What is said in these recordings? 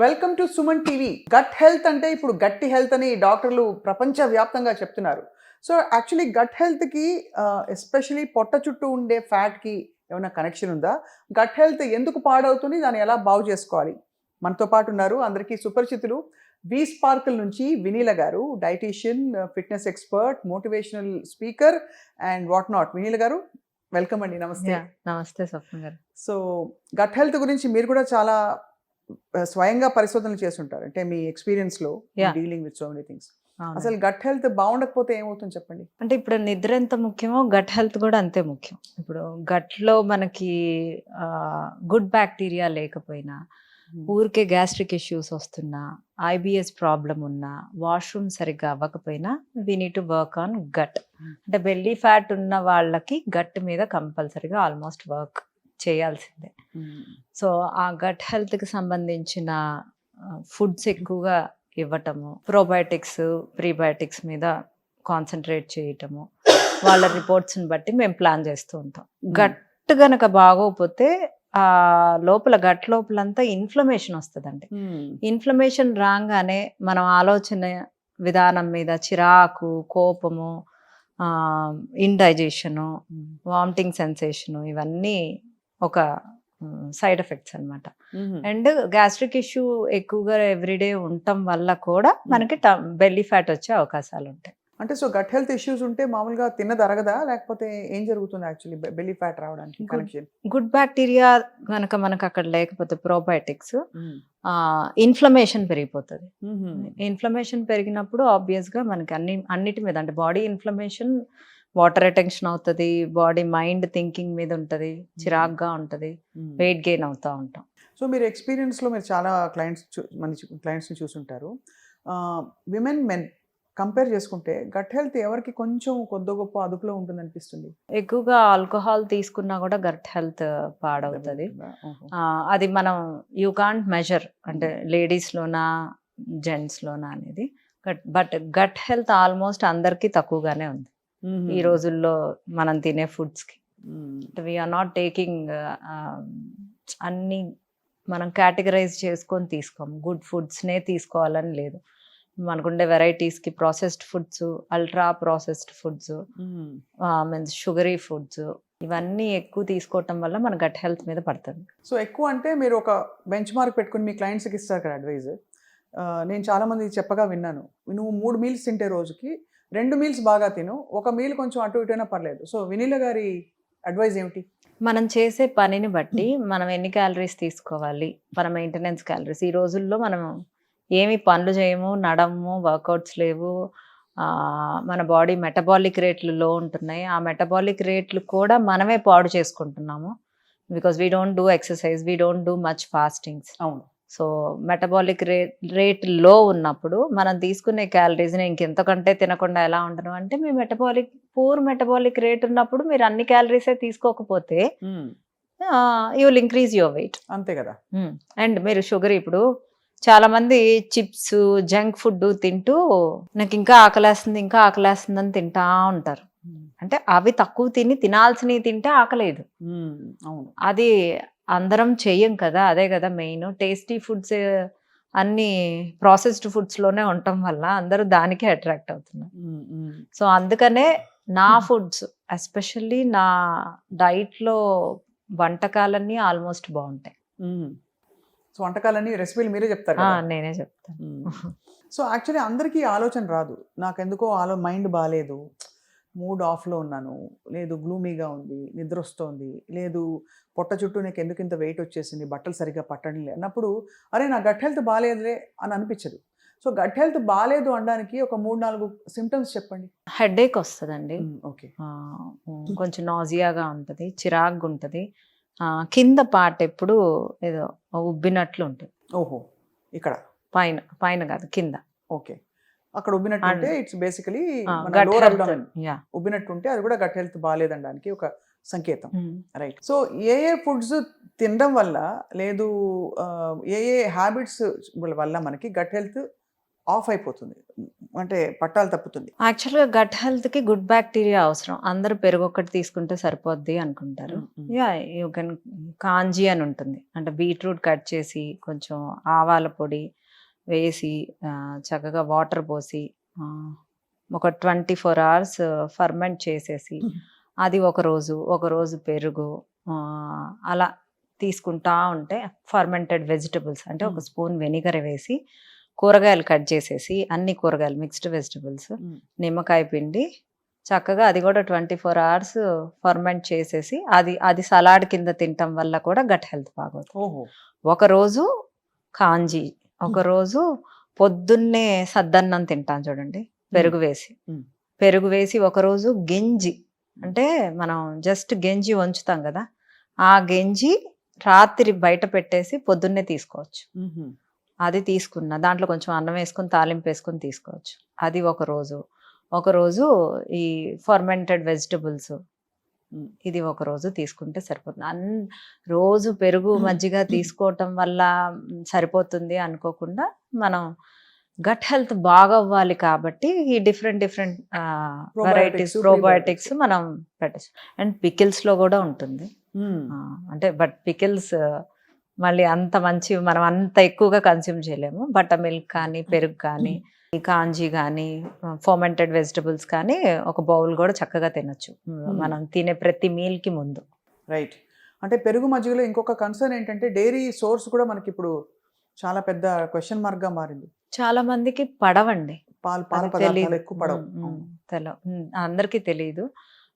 Welcome to Suman TV. Gut health అంటే ఇప్పుడు గట్టి హెల్త్ అని డాక్టర్లు ప్రపంచవ్యాప్తంగా చెప్తున్నారు. సో యాక్చువల్లీ గట్ హెల్త్కి ఎస్పెషలీ పొట్ట చుట్టూ ఉండే ఫ్యాట్కి ఏమైనా కనెక్షన్ ఉందా? గట్ హెల్త్ ఎందుకు పాడవుతుంది, దాన్ని ఎలా బాగు చేసుకోవాలి? మనతో పాటు ఉన్నారు అందరికీ సుపరిచితులు వి స్పార్కిల్ నుంచి Vineela garu, dietitian, fitness expert, motivational speaker and what not. Vineela garu, welcome అండి. నమస్తే. నమస్తే స్వప్న గారు. సో గట్ హెల్త్ గురించి మీరు కూడా చాలా స్వయంగా పరిశోధనలు చేస్తుంటారు, అంటే మీ ఎక్స్పీరియన్స్లో dealing with so many things. అసలు గట్ హెల్త్ బాగుండకపోతే ఏమవుతుంది చెప్పండి? అంటే ఇప్పుడు నిద్ర ఎంత ముఖ్యమో గట్ హెల్త్ కూడా అంతే ముఖ్యం. ఇప్పుడు గట్లో మనకి గుడ్ బ్యాక్టీరియా లేకపోయినా, ఊరికే గ్యాస్ట్రిక్ ఇష్యూస్ వస్తున్నా, ఐబిఎస్ ప్రాబ్లం ఉన్నా, వాష్రూమ్ సరిగ్గా అవ్వకపోయినా we need to work on gut. అంటే బెల్లీ ఫ్యాట్ ఉన్న వాళ్ళకి గట్ మీద కంపల్సరీగా ఆల్మోస్ట్ వర్క్ చేయాల్సిందే. సో ఆ గట్ హెల్త్కి సంబంధించిన ఫుడ్స్ ఎక్కువగా ఇవ్వటము, ప్రోబయోటిక్స్ ప్రీబయోటిక్స్ మీద కాన్సన్ట్రేట్ చేయటము, వాళ్ళ రిపోర్ట్స్ని బట్టి మేము ప్లాన్ చేస్తూ ఉంటాం. గట్ గనక బాగోకపోతే ఆ లోపల గట్ లోపలంతా ఇన్ఫ్లమేషన్ వస్తుందండి. ఇన్ఫ్లమేషన్ రాగానే మనం ఆలోచన విధానం మీద చిరాకు, కోపము, ఇండైజెషను, వామిటింగ్ సెన్సేషను, ఇవన్నీ ఒక సైడ్ ఎఫెక్ట్స్ అనమాట. అండ్ గ్యాస్ట్రిక్ ఇష్యూ ఎక్కువగా ఎవ్రీడే ఉండటం వల్ల కూడా మనకి బెల్లీ ఫ్యాట్ వచ్చే అవకాశాలు ఉంటాయి. అంటే సో గట్ హెల్త్ ఇష్యూస్ ఉంటే మామూలుగా తిన్నది అరగదా, లేకపోతే ఏం జరుగుతుంది యాక్చువల్లీ బెల్లీ ఫ్యాట్ రావడానికి కనెక్షన్? గుడ్ బ్యాక్టీరియా కనుక మనకు అక్కడ లేకపోతే ప్రోబయోటిక్స్, ఇన్ఫ్లమేషన్ పెరిగిపోతుంది. ఇన్ఫ్లమేషన్ పెరిగినప్పుడు ఆబ్వియస్గా మనకి అన్నిటి మీద, అంటే బాడీ ఇన్ఫ్లమేషన్, వాటర్ రిటెన్షన్ అవుతుంది, బాడీ మైండ్ థింకింగ్ మీద ఉంటుంది, చిరాగ్గా ఉంటుంది, వెయిట్ గెయిన్ అవుతూ ఉంటాం. సో మీరు ఎక్స్పీరియన్స్లో మీరు చాలా మంచి క్లయింట్స్ని చూసుంటారు. విమెన్, మెన్ కంపేర్ చేసుకుంటే గట్ హెల్త్ ఎవరికి కొంచెం కొద్ది గొప్ప అదుపులో ఉంటుంది అనిపిస్తుంది? ఎక్కువగా ఆల్కహాల్ తీసుకున్నా కూడా గట్ హెల్త్ పాడవుతుంది. అది మనం యూ కాంట్ మెజర్, అంటే లేడీస్లోనా జెంట్స్లోనా అనేది. బట్ గట్ హెల్త్ ఆల్మోస్ట్ అందరికీ తక్కువగానే ఉంది ఈ రోజుల్లో మనం తినే ఫుడ్స్కి. వీఆర్ నాట్ టేకింగ్ అన్ని మనం కేటగరైజ్ చేసుకొని తీసుకోము. గుడ్ ఫుడ్స్నే తీసుకోవాలని లేదు. మనకుండే వెరైటీస్కి processed foods, ultra processed foods, means sugary foods, ఇవన్నీ ఎక్కువ తీసుకోవటం వల్ల మన గట్ హెల్త్ మీద పడుతుంది. సో ఎక్కువ అంటే మీరు ఒక బెంచ్ మార్క్ పెట్టుకుని మీ క్లయింట్స్కి ఇస్తారు కదా అడ్వైజ్. నేను చాలామంది చెప్పగా విన్నాను, నువ్వు 3 మీల్స్ తింటే రోజుకి 2 మీల్స్ బాగా తిను, ఒక మీల్ కొంచెం అటు ఇటు అయినా పర్లేదు. సో వినీల గారి అడ్వైజ్ ఏమిటి? మనం చేసే పనిని బట్టి మనం ఎన్ని క్యాలరీస్ తీసుకోవాలి, మన మెయింటెనెన్స్ క్యాలరీస్. ఈ రోజుల్లో మనం ఏమి పనులు చేయము, నడము, వర్కౌట్స్ లేవు, మన బాడీ మెటబాలిక్ రేట్లు లో ఉంటున్నాయి. ఆ మెటబాలిక్ రేట్లు కూడా మనమే పాడు చేసుకుంటున్నాము. Because we don't do exercise, we don't do much fastings. అవును. సో మెటబాలిక్ రేట్ లో ఉన్నప్పుడు మనం తీసుకునే క్యాలరీస్ని ఇంకెంతకంటే తినకుండా ఎలా ఉండను అంటే, మీ పూర్ మెటబాలిక్ రేట్ ఉన్నప్పుడు మీరు అన్ని క్యాలరీసే తీసుకోకపోతే you will increase your weight. అంతే కదా. అండ్ మీరు షుగర్, ఇప్పుడు చాలా మంది చిప్స్, జంక్ ఫుడ్ తింటూ నాకు ఇంకా ఆకలేస్తుంది అని తింటా ఉంటారు. అంటే అవి తక్కువ తినాల్సినవి తింటే ఆకలేదు. అది అందరం చెయ్యం కదా, అదే కదా మెయిన్. టేస్టీ ఫుడ్స్ అన్ని ప్రాసెస్డ్ ఫుడ్స్లోనే ఉండటం వల్ల అందరూ దానికే అట్రాక్ట్ అవుతున్నారు. సో అందుకనే నా ఫుడ్స్, ఎస్పెషల్లీ నా డైట్లో వంటకాలన్నీ ఆల్మోస్ట్ బాగుంటాయి. సో వంటకాలన్నీ రెసిపీలు మీరే చెప్తారు? నేనే చెప్తాను. సో యాక్చువల్లీ అందరికీ ఆలోచన రాదు. నాకెందుకో మైండ్ బాగాలేదు, మూడ్ ఆఫ్లో ఉన్నాను, లేదు గ్లూమీగా ఉంది, నిద్ర వస్తోంది, లేదు పొట్ట చుట్టూ నాకు ఎందుకు ఇంత వెయిట్ వచ్చేసింది, బట్టలు సరిగ్గా పట్టడం లేదు అన్నప్పుడు, అరే నా గట్ హెల్త్ బాగాలేదులే అని అనిపించదు. సో గట్ హెల్త్ బాగాలేదు అనడానికి ఒక 3-4 సిమ్టమ్స్ చెప్పండి. హెడేక్ వస్తుందండి. ఓకే. కొంచెం నాజియాగా ఉంటుంది, చిరాగ్గా ఉంటుంది, కింద పార్ట్ ఎప్పుడు ఏదో ఉబ్బినట్లు ఉంటుంది. ఓహో, ఇక్కడ పైన కాదు, కింద. ఓకే, అక్కడ ఉబ్బినట్టు ఉంటే ఇట్స్ బేసికలీ ఉబ్బినట్టు ఉంటే అది కూడా గట్ హెల్త్ బాగాలేదనడానికి ఒక సంకేతం. రైట్. సో ఏ ఫుడ్స్ తినడం వల్ల, లేదు ఏ హ్యాబిట్స్ వల్ల మనకి గట్ హెల్త్ ఆఫ్ అయిపోతుంది, అంటే పట్టాలు తప్పుతుంది. యాక్చువల్‌గా గట్ హెల్త్‌కి గుడ్ బ్యాక్టీరియా అవసరం. అందరూ పెరుగు ఒక్కటి తీసుకుంటే సరిపోద్ది అనుకుంటారు. యాహ్! యూ కెన్ కాంజీ అని ఉంటుంది. అంటే బీట్రూట్ కట్ చేసి కొంచెం ఆవాల పొడి వేసి చక్కగా వాటర్ పోసి ఒక 24 అవర్స్ ఫర్మెంట్ చేసేసి అది ఒకరోజు పెరుగు అలా తీసుకుంటా ఉంటే ఫర్మెంటెడ్ వెజిటబుల్స్ అంటే ఒక స్పూన్ వెనిగర్ వేసి కూరగాయలు కట్ చేసేసి అన్ని కూరగాయలు మిక్స్డ్ వెజిటబుల్స్ నిమ్మకాయ పిండి చక్కగా అది కూడా 24 అవర్స్ ఫర్మెంట్ చేసేసి అది సలాడ్ కింద తినటం వల్ల కూడా గట్ హెల్త్ బాగోతుంది. ఒకరోజు కాంజీ, ఒకరోజు పొద్దున్నే సద్దన్నం తింటాం చూడండి పెరుగు వేసి ఒకరోజు గెంజి అంటే మనం జస్ట్ గెంజి వంచుతాం కదా, ఆ గెంజి రాత్రి బయట పెట్టేసి పొద్దున్నే తీసుకోవచ్చు. అది తీసుకున్న దాంట్లో కొంచెం అన్నం వేసుకొని తాలింపు వేసుకొని తీసుకోవచ్చు. అది ఒకరోజు ఈ ఫర్మెంటెడ్ వెజిటబుల్స్ ఇది ఒకరోజు తీసుకుంటే సరిపోతుంది. రోజు పెరుగు మజ్జిగ తీసుకోవటం వల్ల సరిపోతుంది అనుకోకుండా మనం గట్ హెల్త్ బాగవ్వాలి కాబట్టి ఈ డిఫరెంట్ వెరైటీస్ ప్రోబయోటిక్స్ మనం పెట్టచ్చు. అండ్ పికిల్స్లో కూడా ఉంటుంది. అంటే బట్ పికిల్స్ మళ్ళీ అంత మంచి మనం అంత ఎక్కువగా కన్స్యూమ్ చేయలేము. బటర్ మిల్క్ కానీ పెరుగు కానీ కాంజీ కానీ ఫర్మెంటెడ్ వెజిటబుల్స్ కానీ ఒక బౌల్ కూడా చక్కగా తినొచ్చు మనం తినే ప్రతి మీల్కి ముందు. రైట్. అంటే పెరుగు మజ్జిగలో ఇంకొక కన్సర్న్ ఏంటంటే డైరీ సోర్స్ కూడా మనకి ఇప్పుడు చాలా పెద్ద క్వశ్చన్ మార్క్గా మారింది. చాలా మందికి పడవండి, పాల పదార్థాలు ఎక్కువ పడవు, అందరికీ తెలియదు.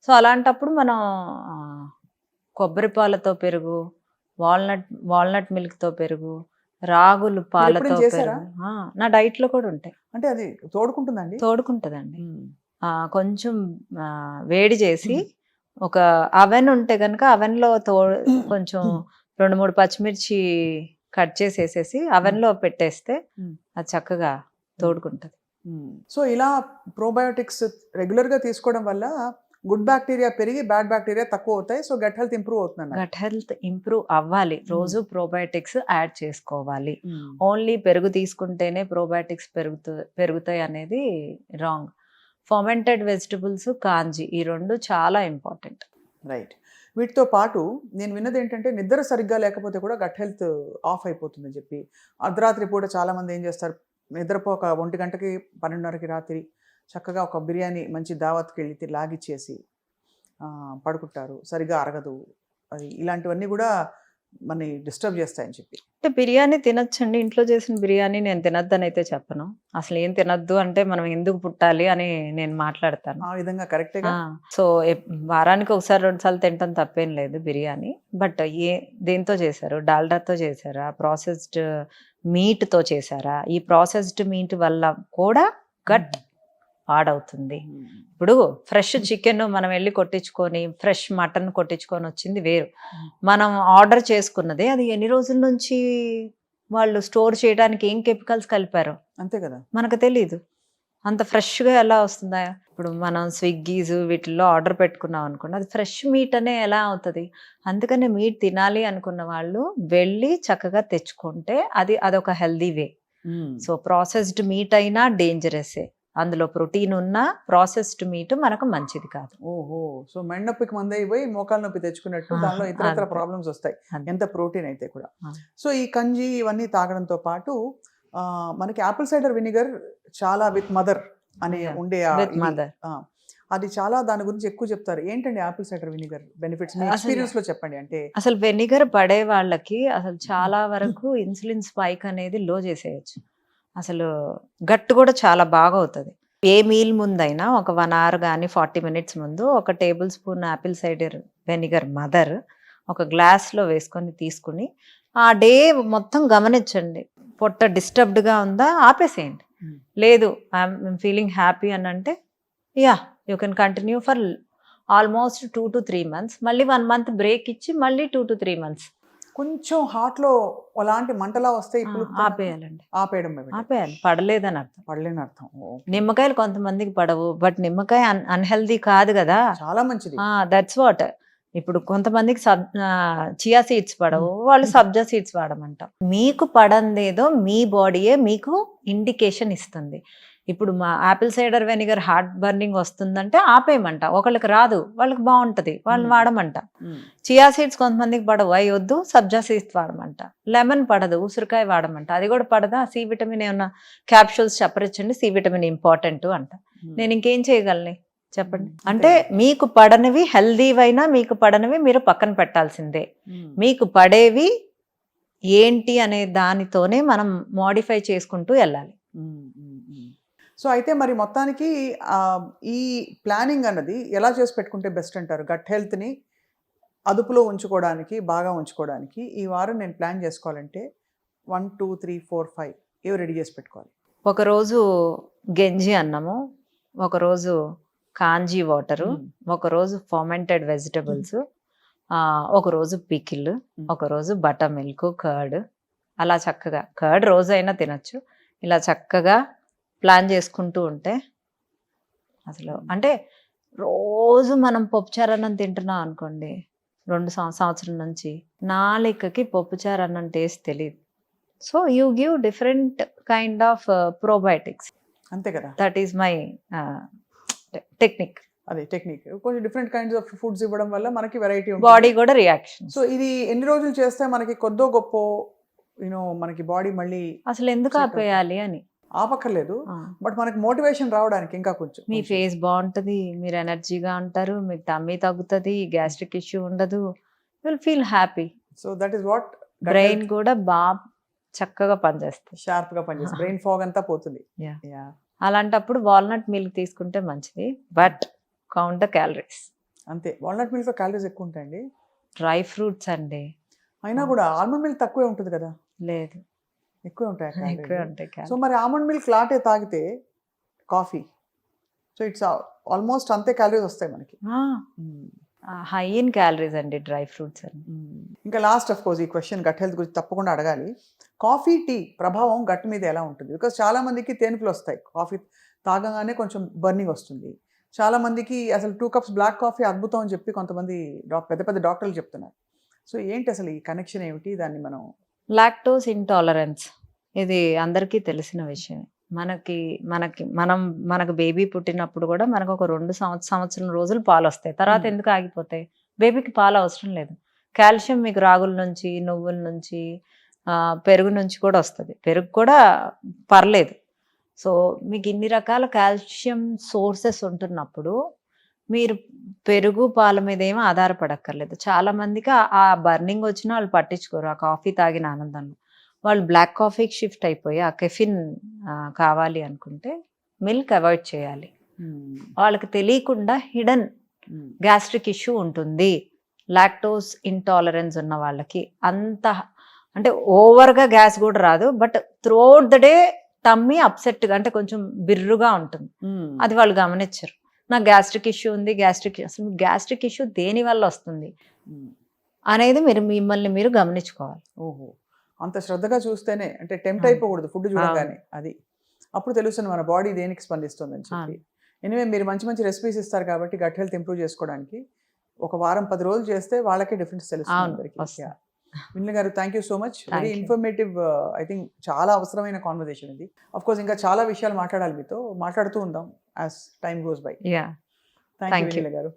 సో అలాంటప్పుడు మనం కొబ్బరి పాలతో పెరుగు, వాల్నట్ మిల్క్ తో పెరుగు, రాగులు పాలతో పెరుగు నా డైట్ లో కూడా ఉంటాయి. అంటే అది తోడుకుంటుందండి. కొంచెం వేడి చేసి ఒక అవెన్ ఉంటే కనుక అవెన్ లో కొంచెం 2-3 పచ్చిమిర్చి కట్ చేసేసేసి అవెన్ లో పెట్టేస్తే అది చక్కగా తోడుకుంటది. సో ఇలా ప్రోబయోటిక్స్ రెగ్యులర్ గా తీసుకోవడం వల్ల గుడ్ బ్యాక్టీరియా పెరిగి బ్యాడ్ బ్యాక్టీరియా తక్కువ అవుతాయి. సో గట్ హెల్త్ ఇంప్రూవ్ అవుతుంది. గట్ హెల్త్ ఇంప్రూవ్ అవ్వాలి, రోజు ప్రోబయోటిక్స్ యాడ్ చేసుకోవాలి. ఓన్లీ పెరుగు తీసుకుంటేనే ప్రోబయోటిక్స్ పెరుగుతాయి అనేది రాంగ్. ఫర్మెంటెడ్ వెజిటబుల్స్, కాంజీ ఈ రెండు చాలా ఇంపార్టెంట్. రైట్. వీటితో పాటు నేను విన్నది ఏంటంటే నిద్ర సరిగ్గా లేకపోతే కూడా గట్ హెల్త్ ఆఫ్ అయిపోతుందని చెప్పి, అర్ధరాత్రి పూట చాలామంది ఏం చేస్తారు, నిద్రపోక 1 గంటకి 12:30కి రాత్రి చక్కగా ఒక బిర్యానీ మంచి దావత్కి వెళ్ళి లాగిచ్చేసి పడుకుంటారు, సరిగ్గా అరగదు. అది ఇలాంటివన్నీ కూడా మనని డిస్టర్బ్ చేస్తాయని చెప్పి. అంటే బిర్యానీ తినొచ్చండి, ఇంట్లో చేసిన బిర్యానీ నేను తినొద్దని అయితే చెప్పను. అసలు ఏం తినొద్దు అంటే మనం ఎందుకు పుట్టాలి అని నేను మాట్లాడతాను. ఆ విధంగా కరెక్టే. సో వారానికి 1-2 సార్లు తినటం తప్పేం లేదు బిర్యానీ. బట్ దేంతో చేశారు, డాల్డాతో చేశారా, ప్రాసెస్డ్ మీట్తో చేశారా? ఈ ప్రాసెస్డ్ మీట్ వల్ల కూడా గట్ పాడవుతుంది. ఇప్పుడు ఫ్రెష్ చికెన్ మనం వెళ్ళి కొట్టించుకొని ఫ్రెష్ మటన్ కొట్టించుకొని వచ్చింది వేరు, మనం ఆర్డర్ చేసుకున్నది అది ఎన్ని రోజుల నుంచి వాళ్ళు స్టోర్ చేయడానికి ఏం కెమికల్స్ కలిపారో అంతే కదా, మనకు తెలీదు. అంత ఫ్రెష్గా ఎలా వస్తుందా? ఇప్పుడు మనం స్విగ్గీస్ వీటిల్లో ఆర్డర్ పెట్టుకున్నాం అనుకోండి, అది ఫ్రెష్ మీట్ అనే ఎలా అవుతుంది? అందుకనే మీట్ తినాలి అనుకున్న వాళ్ళు వెళ్ళి చక్కగా తెచ్చుకుంటే అదొక healthy way. So processed meet అయినా డేంజరసే, అందులో ప్రోటీన్ ఉన్న ప్రాసెస్డ్ మీట్ మనకు మంచిది కాదు. ఓహో, సో మెడ నొప్పికి మందు అయిపోయి మోకాలు నొప్పి తెచ్చుకున్నట్టు దానిలో ఇతర ప్రాబ్లమ్స్ వస్తాయి, ఎంత ప్రోటీన్ అయితే కూడా. సో ఈ కంజీ ఇవన్నీ తాగడంతో పాటు మనకి యాపిల్ సైడర్ వినిగర్ చాలా విత్ మదర్ అనే ఉండే అది చాలా, దాని గురించి ఎక్కువ చెప్తారు. ఏంటండి యాపిల్ సైడర్ వినిగర్ బెనిఫిట్స్ మీ ఎక్స్పీరియన్స్ లో చెప్పండి. అంటే అసలు వెనిగర్ పడే వాళ్ళకి అసలు చాలా వరకు ఇన్సులిన్ స్పైక్ అనేది లో చేసేయచ్చు. అసలు గట్టు కూడా చాలా బాగా అవుతుంది. ఏ మీల్ ముందైనా ఒక 1 hour కానీ 40 minutes ముందు 1 tablespoon Apple cider vinegar mother ఒక గ్లాస్లో వేసుకొని తీసుకుని ఆ డే మొత్తం గమనించండి. పొట్ట డిస్టర్బ్డ్గా ఉందా ఆపేసేయండి, లేదు ఐఎమ్ ఫీలింగ్ హ్యాపీ అని అంటే you can continue for almost 2 to 3 months. మళ్ళీ 1 month బ్రేక్ ఇచ్చి మళ్ళీ 2 to 3 months. కొంచెం హార్ట్లో అలాంటి మంటలా వస్తే ఇప్పుడు ఆపేయాలండి, ఆపేయాలి. పడలేదని అర్థం. నిమ్మకాయలు కొంతమందికి పడవు, బట్ నిమ్మకాయ అన్హెల్దీ కాదు కదా, చాలా మంచిది. That's what. ఇప్పుడు కొంతమందికి చియా సీడ్స్ పడవు, వాళ్ళు సబ్జా సీడ్స్ వాడమంటాం. మీకు పడందేదో మీ బాడీయే మీకు ఇండికేషన్ ఇస్తుంది. ఇప్పుడు మా Apple cider vinegar heart burning వస్తుందంటే ఆపేయమంట. ఒకళ్ళకి రాదు, వాళ్ళకి బాగుంటది, వాళ్ళని వాడమంట. చియా సీడ్స్ కొంతమందికి పడవు, అవి వద్దు, సబ్జా సీడ్స్ వాడమంట. లెమన్ పడదు, ఉసిరికాయ వాడమంట. అది కూడా పడదా, సి విటమిన్ ఏమన్నా క్యాప్సూల్స్ చెప్పరించండి, సి విటమిన్ ఇంపార్టెంట్ అంట. నేను ఇంకేం చేయగలను చెప్పండి? అంటే మీకు పడనివి హెల్దీవైనా మీకు పడనివి మీరు పక్కన పెట్టాల్సిందే. మీకు పడేవి ఏంటి అనే దానితోనే మనం మోడిఫై చేసుకుంటూ వెళ్ళాలి. సో అయితే మరి మొత్తానికి ఈ ప్లానింగ్ అన్నది ఎలా చేసి పెట్టుకుంటే బెస్ట్ అంటారు? గట్ హెల్త్ని అదుపులో ఉంచుకోవడానికి, బాగా ఉంచుకోవడానికి ఈ వారం నేను ప్లాన్ చేసుకోవాలంటే 1 2 3 4 5 ఏవి రెడీ చేసి పెట్టుకోవాలి? ఒకరోజు గంజి అన్నము, ఒకరోజు కాంజీ వాటరు, ఒకరోజు ఫర్మెంటెడ్ వెజిటబుల్స్, ఒకరోజు పికిల్, ఒకరోజు బటర్ మిల్క్, కర్డ్. అలా చక్కగా కర్డ్ రోజైనా తినచ్చు. ఇలా చక్కగా ప్లాన్ చేసుకుంటూ ఉంటే అసలు అంటే రోజు మనం పప్పుచారు అన్నం తింటున్నాం అనుకోండి 2 సంవత్సరం నుంచి, నాలుకకి పప్పుచారు అన్నం టేస్ట్ తెలియదు. So you give different kind of probiotics. అంతే కదా, దట్ ఈస్ మై టెక్నిక్. అదే టెక్నిక్. కొంచెం డిఫరెంట్ కైండ్స్ ఆఫ్ ఫుడ్స్ ఇవ్వడం వల్ల మనకి వెరైటీ బాడీ కూడా రియాక్షన్. సో ఇది ఎన్ని రోజులు చేస్తే మనకి కొద్దో గొప్ప మనకి బాడీ మళ్ళీ అసలు ఎందుకు ఆపేయాలి అని ఆపక్కర్లేదు, బట్ మనకి మోటివేషన్ రావడానికి ఇంకా కొంచెం మీ ఫేస్ బాగుంటది, మీరు ఎనర్జీగా ఉంటారు, మీకు టమ్మీ తగ్గుతుంది, గ్యాస్ట్రిక్ ఇష్యూ ఉండదు, will feel happy. So that is what brain కూడా బాగా చక్కగా పనిచేస్తుంది, షార్ప్ గా పనిచేస్తుంది, బ్రెయిన్ ఫాగ్ అంతా పోతుంది. అలాంటప్పుడు వాల్నట్ మిల్క్ తీసుకుంటే మంచిది, బట్ కౌంట్ ద క్యాలరీస్. అంతే, వాల్నట్ మిల్క్ లో క్యాలరీస్ ఎక్కువ ఉంటాయండి. డ్రై ఫ్రూట్స్ అండి, అయినా కూడా ఆల్మండ్ మిల్క్ తక్కువే ఉంటుంది కదా? లేదు, ఎక్కువే ఉంటాయి. ఉంటాయి. సో మరి ఆల్మండ్ మిల్క్ లాటే తాగితే కాఫీ, సో ఇట్స్ ఆల్మోస్ట్ అంతే క్యాలరీస్ వస్తాయి మనకి. హై ఇన్ క్యాలరీస్ అండి డ్రై ఫ్రూట్స్ అండి. ఇంకా లాస్ట్ ఆఫ్ కోర్స్ ఈ క్వశ్చన్ గట్ హెల్త్ గురించి తప్పకుండా అడగాలి. కాఫీ, టీ ప్రభావం గట్ మీద ఎలా ఉంటుంది? బికాస్ చాలా మందికి తేనుపులు వస్తాయి, కాఫీ తాగగానే కొంచెం బర్నింగ్ వస్తుంది. చాలా మందికి అసలు 2 cups బ్లాక్ కాఫీ అద్భుతం అని చెప్పి కొంతమంది పెద్ద పెద్ద డాక్టర్లు చెప్తున్నారు. సో ఏంటి అసలు ఈ కనెక్షన్ ఏమిటి? దాన్ని మనం లాక్టోస్ ఇంటాలరెన్స్ ఇది అందరికీ తెలిసిన విషయం. మనకు బేబీ పుట్టినప్పుడు కూడా మనకు ఒక 2 సంవత్సరం రోజులు పాలు వస్తాయి, తర్వాత ఎందుకు ఆగిపోతాయి? బేబీకి పాలు అవసరం లేదు. కాల్షియం మీకు రాగుల నుంచి, నువ్వుల నుంచి, పెరుగు నుంచి కూడా వస్తుంది. పెరుగు కూడా పర్లేదు. సో మీకు ఇన్ని రకాల కాల్షియం సోర్సెస్ ఉంటున్నప్పుడు మీరు పెరుగు, పాల మీద ఏమీ ఆధారపడక్కర్లేదు. చాలా మందికి ఆ బర్నింగ్ వచ్చినా వాళ్ళు పట్టించుకోరు, ఆ కాఫీ తాగిన ఆనందంలో. వాళ్ళు బ్లాక్ కాఫీకి షిఫ్ట్ అయిపోయి ఆ కెఫిన్ కావాలి అనుకుంటే మిల్క్ అవాయిడ్ చేయాలి. వాళ్ళకి తెలియకుండా హిడెన్ గ్యాస్ట్రిక్ ఇష్యూ ఉంటుంది. లాక్టోస్ ఇంటాలరెన్స్ ఉన్న వాళ్ళకి అంత అంటే ఓవర్గా గ్యాస్ కూడా రాదు, but throughout the day tummy అప్సెట్గా అంటే కొంచెం బిర్రుగా ఉంటుంది. అది వాళ్ళు గమనించరు. నాకు గ్యాస్ట్రిక్ ఇష్యూ ఉంది, అసలు గ్యాస్ట్రిక్ ఇష్యూ దేని వల్ల వస్తుంది అనేది మిమ్మల్ని మీరు గమనించుకోవాలి. ఓహో, అంత శ్రద్ధగా చూస్తేనే, అంటే టెంప్ట్ అయిపోకూడదు ఫుడ్ చూడగానే, అది అప్పుడు తెలుస్తుంది మన బాడీ దేనికి స్పందిస్తుంది అని చెప్పి. ఎనివే మీరు మంచి మంచి రెసిపీస్ ఇస్తారు కాబట్టి గట్ హెల్త్ ఇంప్రూవ్ చేసుకోవడానికి ఒక వారం 10 రోజులు చేస్తే వాళ్ళకే డిఫరెన్స్ తెలుస్తుంది. విన్ల గారు, thank you so much. Very informative, I think చాలా అవసరమైన కాన్వర్సేషన్ ఇది. అఫ్ కోర్స్ ఇంకా చాలా విషయాలు మాట్లాడాలి, మీతో మాట్లాడుతూ ఉందాం as time goes by. Thank you Vineela గారు.